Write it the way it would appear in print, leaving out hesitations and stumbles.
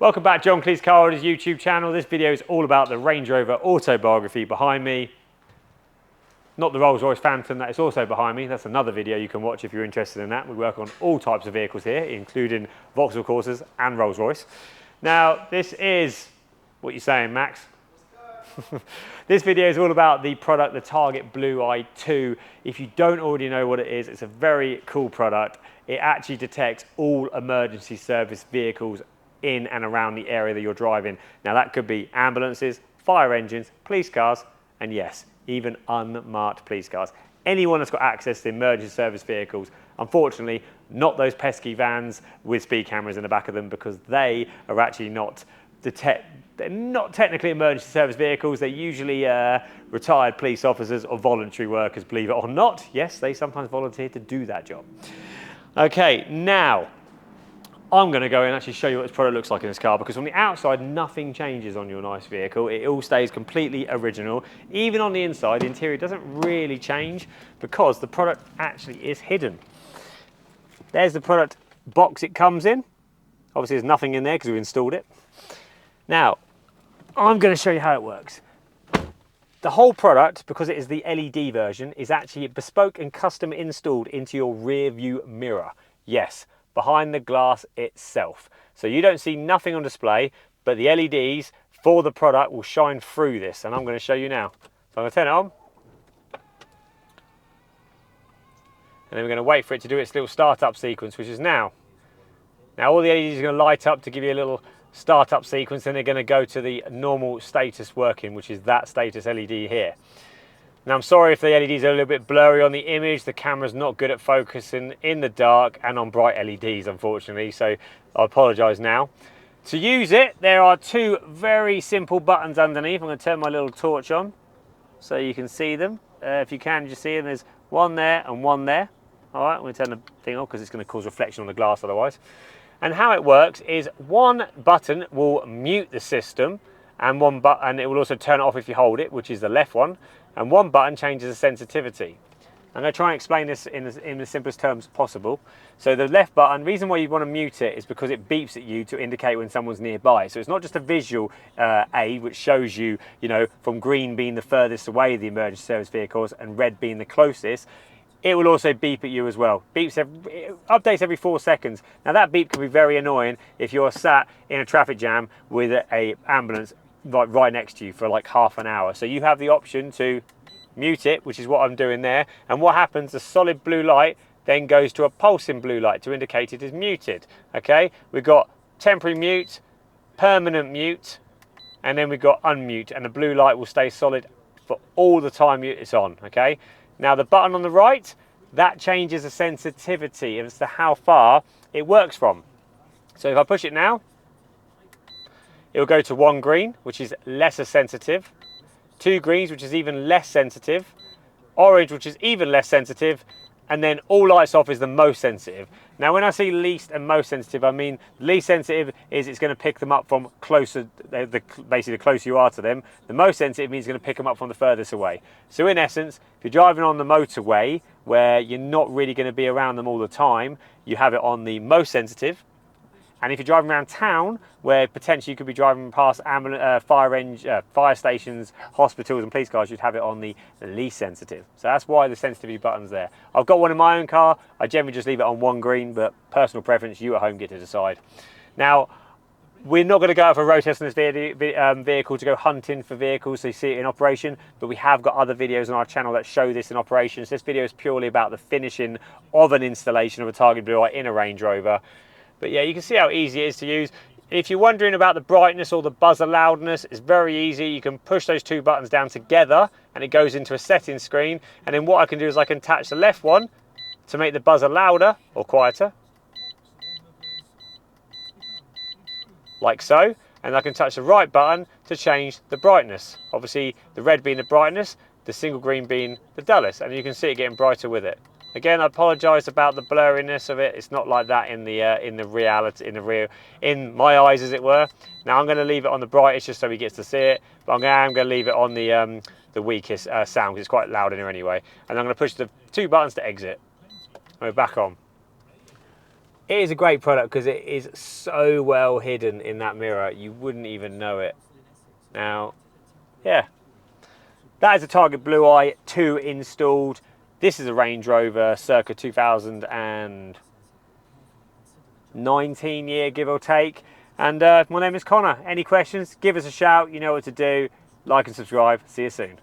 Welcome back, John Cleese Car Audi's YouTube channel. This video is all about the Range Rover autobiography behind me. Not the Rolls Royce Phantom that is also behind me. That's another video you can watch if you're interested in that. We work on all types of vehicles here, including Vauxhall Corsas and Rolls Royce. Now, this is, what you saying, Max? This video is all about the product, the Target Blu Eye 2. If you don't already know what it is, it's a very cool product. It actually detects all emergency service vehicles in and around the area that you're driving. Now that could be ambulances, fire engines, police cars, and yes, even unmarked police cars. Anyone that's got access to emergency service vehicles. Unfortunately, not those pesky vans with speed cameras in the back of them, because they are actually they're not technically emergency service vehicles. They're usually retired police officers or voluntary workers, believe it or not. Yes, they sometimes volunteer to do that job. Okay, now, I'm going to go and actually show you what this product looks like in this car, because on the outside, nothing changes on your nice vehicle. It all stays completely original. Even on the inside, the interior doesn't really change because the product actually is hidden. There's the product box it comes in. Obviously, there's nothing in there because we've installed it. Now, I'm going to show you how it works. The whole product, because it is the LED version, is actually bespoke and custom installed into your rear view mirror. Yes, behind the glass itself. So you don't see nothing on display, but the LEDs for the product will shine through this, and I'm going to show you now. So I'm going to turn it on, and then we're going to wait for it to do its little startup sequence, which is now. Now all the LEDs are going to light up to give you a little startup sequence, and they're going to go to the normal status working, which is that status LED here. Now I'm sorry if the LEDs are a little bit blurry on the image. The camera's not good at focusing in the dark and on bright LEDs, unfortunately, so I apologise now. To use it, there are two very simple buttons underneath. I'm going to turn my little torch on so you can see them. If you can, just see them. There's one there and one there. All right, I'm going to turn the thing on because it's going to cause reflection on the glass otherwise. And how it works is one button will mute the system, and it will also turn it off if you hold it, which is the left one. And one button changes the sensitivity. I'm going to try and explain this in the simplest terms possible. So the left button, reason why you want to mute it is because it beeps at you to indicate when someone's nearby. So it's not just a visual aid which shows you, from green being the furthest away of the emergency service vehicles and red being the closest. It will also beep at you as well. It updates every 4 seconds. Now that beep can be very annoying if you're sat in a traffic jam with an ambulance right next to you for like half an hour. So you have the option to mute it, which is what I'm doing there. And what happens, the solid blue light then goes to a pulsing blue light to indicate it is muted. Okay, we've got temporary mute, permanent mute, and then we've got unmute, and the blue light will stay solid for all the time it's on. Okay, now the button on the right, that changes the sensitivity as to how far it works from. So if I push it now, it will go to 1 green, which is lesser sensitive, 2 greens, which is even less sensitive, orange, which is even less sensitive, and then all lights off is the most sensitive. Now when I say least and most sensitive, I mean least sensitive is it's going to pick them up from closer, basically the closer you are to them. The most sensitive means it's going to pick them up from the furthest away. So in essence, if you're driving on the motorway where you're not really going to be around them all the time, you have it on the most sensitive. And if you're driving around town, where potentially you could be driving past fire stations, hospitals and police cars, you'd have it on the least sensitive. So that's why the sensitivity button's there. I've got one in my own car. I generally just leave it on 1 green, but personal preference, you at home get to decide. Now, we're not going to go out for a road test on this vehicle to go hunting for vehicles so you see it in operation, but we have got other videos on our channel that show this in operation. So this video is purely about the finishing of an installation of a Target Blu Eye in a Range Rover. But yeah, you can see how easy it is to use. If you're wondering about the brightness or the buzzer loudness, it's very easy. You can push those two buttons down together and it goes into a settings screen. And then what I can do is I can attach the left one to make the buzzer louder or quieter, like so. And I can touch the right button to change the brightness. Obviously, the red being the brightness, the single green being the dullest. And you can see it getting brighter with it. Again, I apologise about the blurriness of it. It's not like that in my eyes, as it were. Now I'm going to leave it on the brightest just so he gets to see it, but I'm going to leave it on the weakest sound because it's quite loud in here anyway. And I'm going to push the 2 buttons to exit. And we're back on. It is a great product because it is so well hidden in that mirror, you wouldn't even know it. Now, yeah, that is a Target Blue Eye 2 installed. This is a Range Rover circa 2019 year, give or take. And my name is Connor. Any questions, give us a shout. You know what to do. Like and subscribe. See you soon.